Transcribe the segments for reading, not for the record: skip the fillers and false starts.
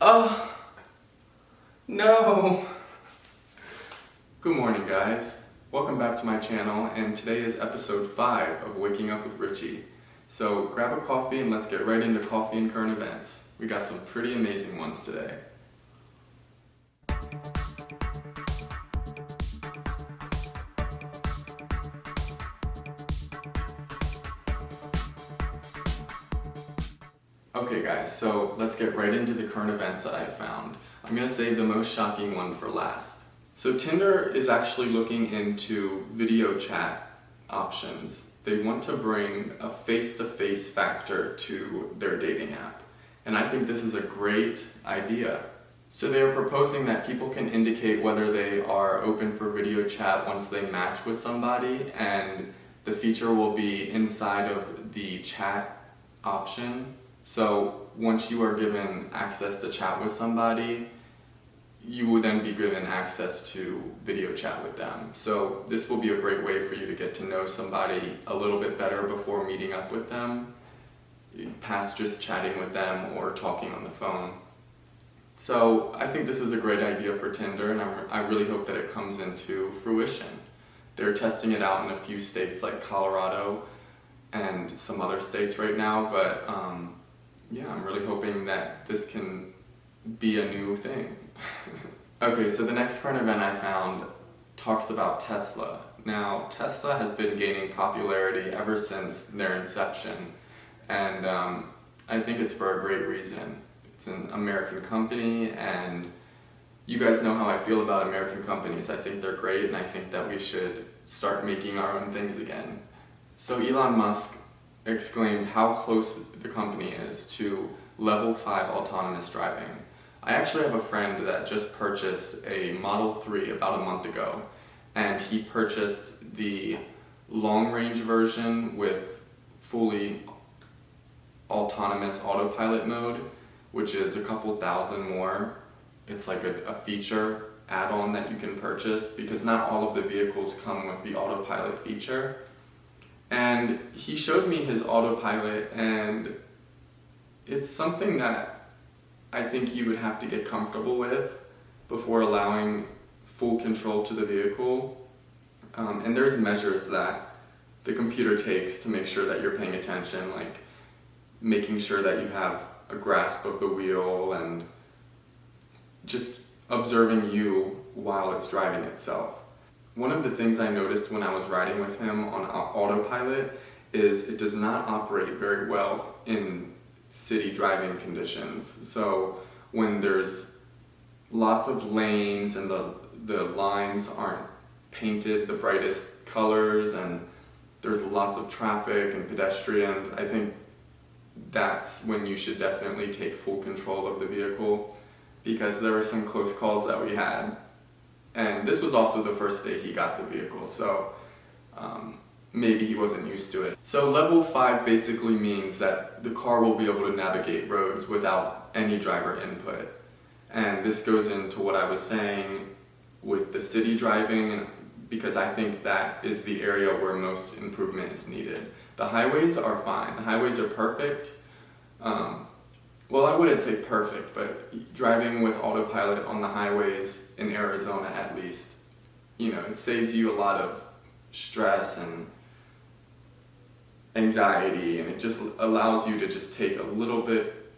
Oh, no. Good morning, guys. Welcome back to my channel, and today is episode 5 of Waking Up with Richie. So grab a coffee and let's get right into coffee and current events. We got some pretty amazing ones today. Okay guys, so let's get right into the current events that I found. I'm going to save the most shocking one for last. So Tinder is actually looking into video chat options. They want to bring a face-to-face factor to their dating app. And I think this is a great idea. So they are proposing that people can indicate whether they are open for video chat once they match with somebody, and the feature will be inside of the chat option. So once you are given access to chat with somebody, you will then be given access to video chat with them. So this will be a great way for you to get to know somebody a little bit better before meeting up with them, past just chatting with them or talking on the phone. So I think this is a great idea for Tinder, and I really hope that it comes into fruition. They're testing it out in a few states like Colorado and some other states right now, but yeah, I'm really hoping that this can be a new thing. Okay, so the next current event I found talks about Tesla. Now, Tesla has been gaining popularity ever since their inception, and I think it's for a great reason. It's an American company, and you guys know how I feel about American companies. I think they're great, and I think that we should start making our own things again. So Elon Musk exclaimed how close the company is to level 5 autonomous driving. I actually have a friend that just purchased a Model 3 about a month ago, and he purchased the long-range version with fully autonomous autopilot mode, which is a couple thousand more. It's like a feature add-on that you can purchase because not all of the vehicles come with the autopilot feature. And he showed me his autopilot, and it's something that I think you would have to get comfortable with before allowing full control to the vehicle. And there's measures that the computer takes to make sure that you're paying attention, like making sure that you have a grasp of the wheel and just observing you while it's driving itself. One of the things I noticed when I was riding with him on autopilot is it does not operate very well in city driving conditions. So when there's lots of lanes and the lines aren't painted the brightest colors and there's lots of traffic and pedestrians, I think that's when you should definitely take full control of the vehicle, because there were some close calls that we had. And this was also the first day he got the vehicle, so maybe he wasn't used to it. So level 5 basically means that the car will be able to navigate roads without any driver input. And this goes into what I was saying with the city driving, because I think that is the area where most improvement is needed. The highways are fine. The highways are perfect. Well, I wouldn't say perfect, but driving with autopilot on the highways in Arizona at least, it saves you a lot of stress and anxiety, and it just allows you to just take a little bit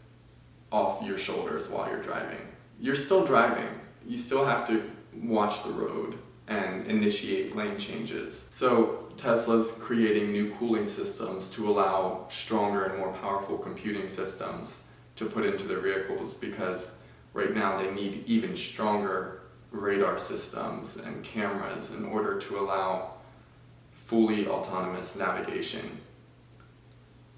off your shoulders while you're driving. You're still driving. You still have to watch the road and initiate lane changes. So Tesla's creating new cooling systems to allow stronger and more powerful computing systems to put into their vehicles, because right now they need even stronger radar systems and cameras in order to allow fully autonomous navigation.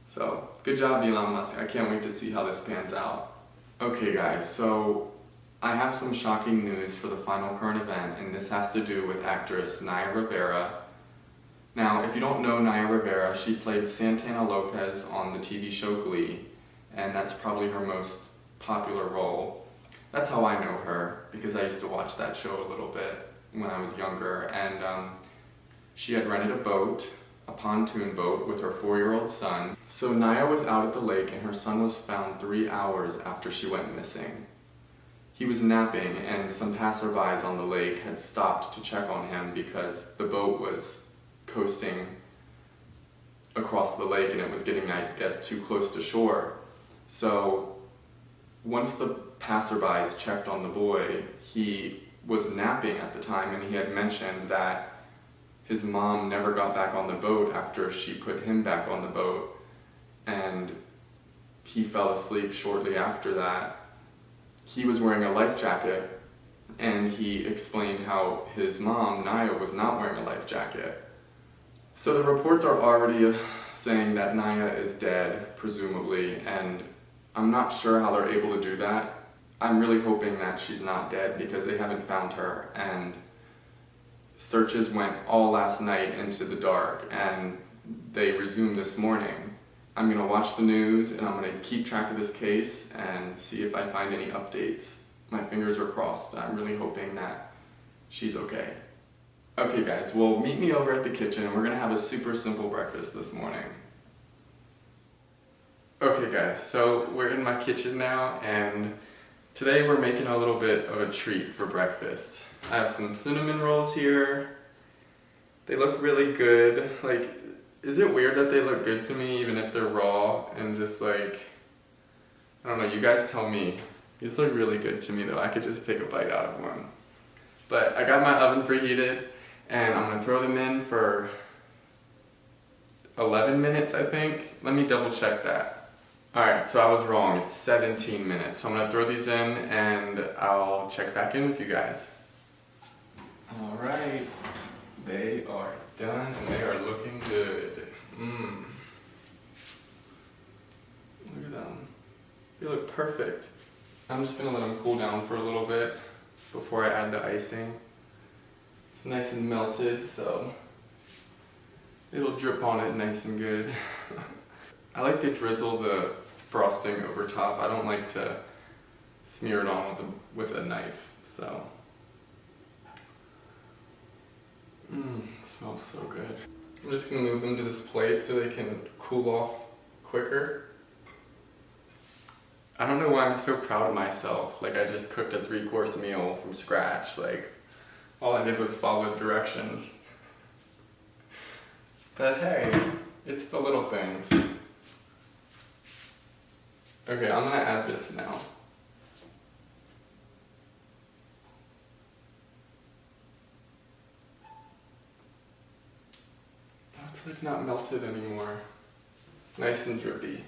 So good job, Elon Musk. I can't wait to see how this pans out. Okay guys, so I have some shocking news for the final current event, and this has to do with actress Naya Rivera. Now, if you don't know Naya Rivera, she played Santana Lopez on the TV show Glee, and that's probably her most popular role. That's how I know her, because I used to watch that show a little bit when I was younger, and she had rented a boat, a pontoon boat, with her 4-year-old son. So Naya was out at the lake, and her son was found 3 hours after she went missing. he was napping and some passerbys on the lake had stopped to check on him because the boat was coasting across the lake and it was getting, I guess, too close to shore. So once the passerbys checked on the boy, he was napping at the time, and he had mentioned that his mom never got back on the boat after she put him back on the boat, and he fell asleep shortly after that. He was wearing a life jacket, and he explained how his mom, Naya, was not wearing a life jacket. So the reports are already saying that Naya is dead, presumably, and I'm not sure how they're able to do that. I'm really hoping that she's not dead because they haven't found her, and searches went all last night into the dark and they resumed this morning. I'm gonna watch the news and I'm gonna keep track of this case and see if I find any updates. My fingers are crossed. I'm really hoping that she's okay. Okay guys, well, meet me over at the kitchen. We're gonna have a super simple breakfast this morning. Okay guys, so we're in my kitchen now, and today we're making a little bit of a treat for breakfast. I have some cinnamon rolls here. They look really good. Like, is it weird that they look good to me even if they're raw and just like, I don't know, you guys tell me. These look really good to me though. I could just take a bite out of one. But I got my oven preheated and I'm gonna throw them in for 11 minutes, I think. Let me double check that. Alright, so I was wrong. It's 17 minutes. So I'm gonna throw these in and I'll check back in with you guys. Alright, they are done and they are looking good. Look at them. They look perfect. I'm just gonna let them cool down for a little bit before I add the icing. It's nice and melted, so it'll drip on it nice and good. I like to drizzle the frosting over top. I don't like to smear it on with a knife, so. Smells so good. I'm just gonna move them to this plate so they can cool off quicker. I don't know why I'm so proud of myself. Like, I just cooked a 3-course meal from scratch. Like, all I did was follow the directions. But hey, it's the little things. Okay, I'm gonna add this now. Oh, it's like not melted anymore. Nice and drippy.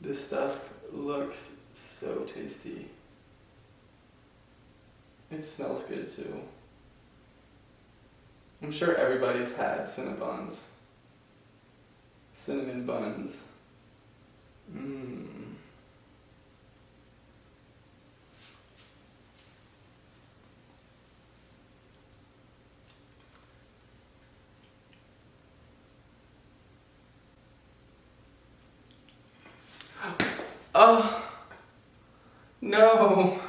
This stuff looks so tasty. It smells good too. I'm sure everybody's had cinnamon buns. Cinnamon buns. Oh, no.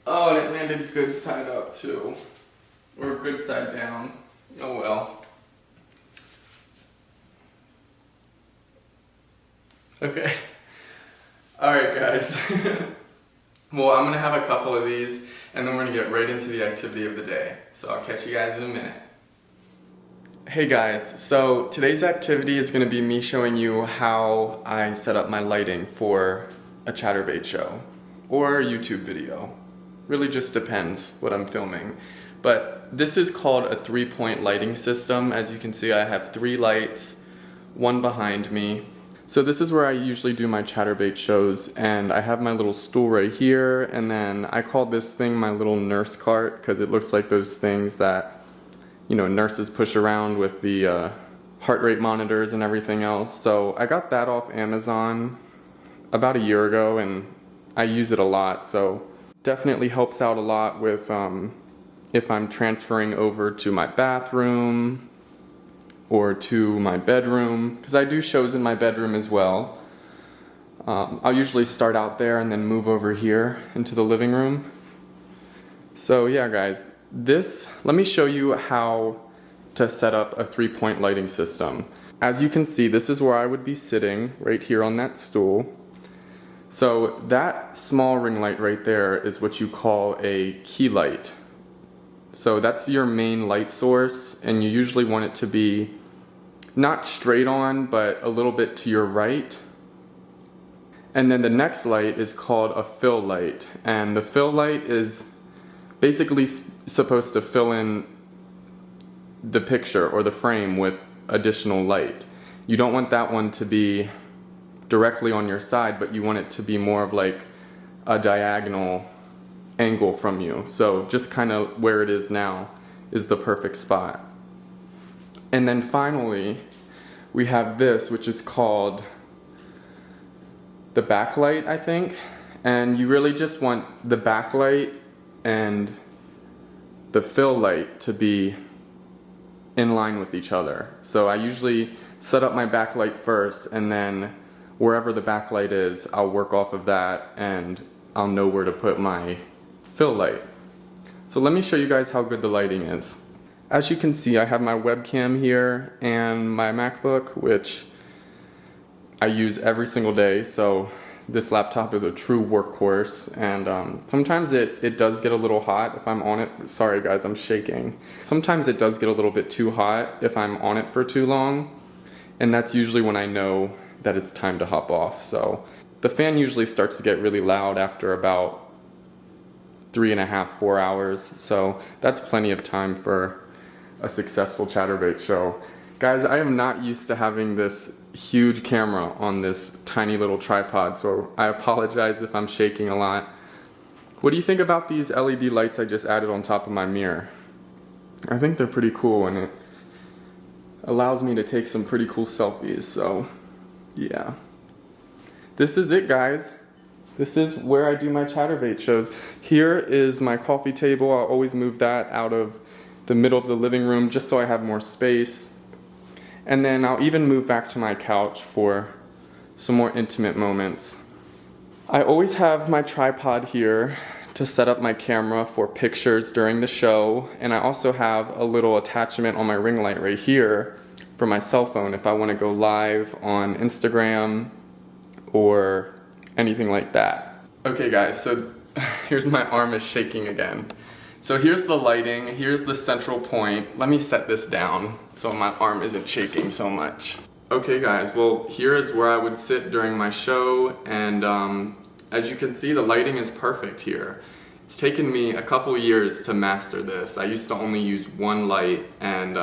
Oh, and it landed good side up too. Or good side down. Oh well. Okay. Alright guys. Well, I'm gonna have a couple of these and then we're gonna get right into the activity of the day. So I'll catch you guys in a minute. Hey guys, so today's activity is going to be me showing you how I set up my lighting for a chatterbait show or a YouTube video. Really just depends what I'm filming. But this is called a 3-point lighting system. As you can see, I have 3 lights, one behind me. So this is where I usually do my chatterbait shows, and I have my little stool right here, and then I call this thing my little nurse cart because it looks like those things that, you know, nurses push around with the heart rate monitors and everything else. So I got that off Amazon about a year ago and I use it a lot. So definitely helps out a lot with if I'm transferring over to my bathroom or to my bedroom, because I do shows in my bedroom as well. I'll usually start out there and then move over here into the living room. So yeah guys, let me show you how to set up a 3-point lighting system. As you can see, this is where I would be sitting, right here on that stool. So that small ring light right there is what you call a key light. So that's your main light source, and you usually want it to be not straight on, but a little bit to your right. And then the next light is called a fill light, and the fill light is basically supposed to fill in the picture or the frame with additional light. You don't want that one to be directly on your side, but you want it to be more of like a diagonal angle from you. So just kind of where it is now is the perfect spot. And then finally, we have this, which is called the backlight, I think. And you really just want the backlight and the fill light to be in line with each other. So I usually set up my backlight first, and then wherever the backlight is, I'll work off of that and I'll know where to put my fill light. So let me show you guys how good the lighting is. As you can see, I have my webcam here and my MacBook, which I use every single day. So this laptop is a true workhorse, and sometimes it does get a little hot if I'm on it. Sorry guys, I'm shaking. Sometimes it does get a little bit too hot if I'm on it for too long, and that's usually when I know that it's time to hop off. So the fan usually starts to get really loud after about 3.5, 4 hours. So that's plenty of time for a successful chatterbait show. Guys, I am not used to having this huge camera on this tiny little tripod, so I apologize if I'm shaking a lot. What do you think about these LED lights I just added on top of my mirror? I think they're pretty cool, and it allows me to take some pretty cool selfies, so yeah. This is it, guys. This is where I do my chatterbait shows. Here is my coffee table. I'll always move that out of the middle of the living room just so I have more space. And then I'll even move back to my couch for some more intimate moments. I always have my tripod here to set up my camera for pictures during the show, and I also have a little attachment on my ring light right here for my cell phone if I want to go live on Instagram or anything like that. Okay guys, so here's my arm is shaking again. So here's the lighting, here's the central point. Let me set this down so my arm isn't shaking so much. Okay guys, well here is where I would sit during my show, and as you can see, the lighting is perfect here. It's taken me a couple years to master this. I used to only use one light, and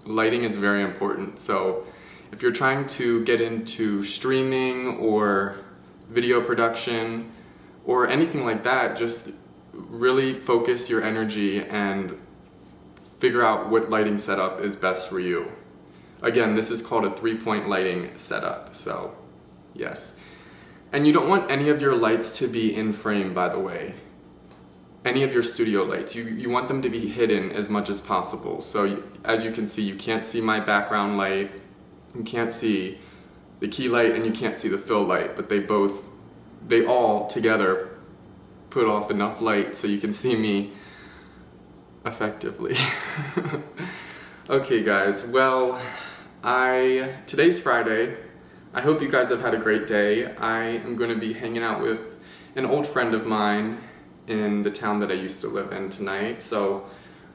lighting is very important. So if you're trying to get into streaming or video production or anything like that, just really focus your energy and figure out what lighting setup is best for you. Again, this is called a 3-point lighting setup, so yes. And you don't want any of your lights to be in frame, by the way. Any of your studio lights. You want them to be hidden as much as possible. So as you can see, you can't see my background light, you can't see the key light, and you can't see the fill light, but they all together put off enough light so you can see me effectively. Okay guys, well, today's Friday. I hope you guys have had a great day. I am going to be hanging out with an old friend of mine in the town that I used to live in tonight, so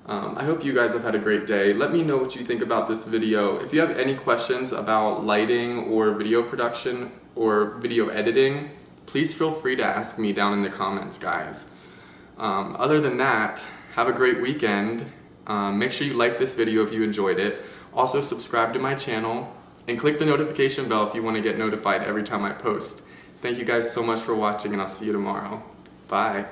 I hope you guys have had a great day. Let me know what you think about this video. If you have any questions about lighting or video production or video editing, please feel free to ask me down in the comments, guys. Other than that, have a great weekend. Make sure you like this video if you enjoyed it. Also, subscribe to my channel and click the notification bell if you want to get notified every time I post. Thank you guys so much for watching, and I'll see you tomorrow. Bye.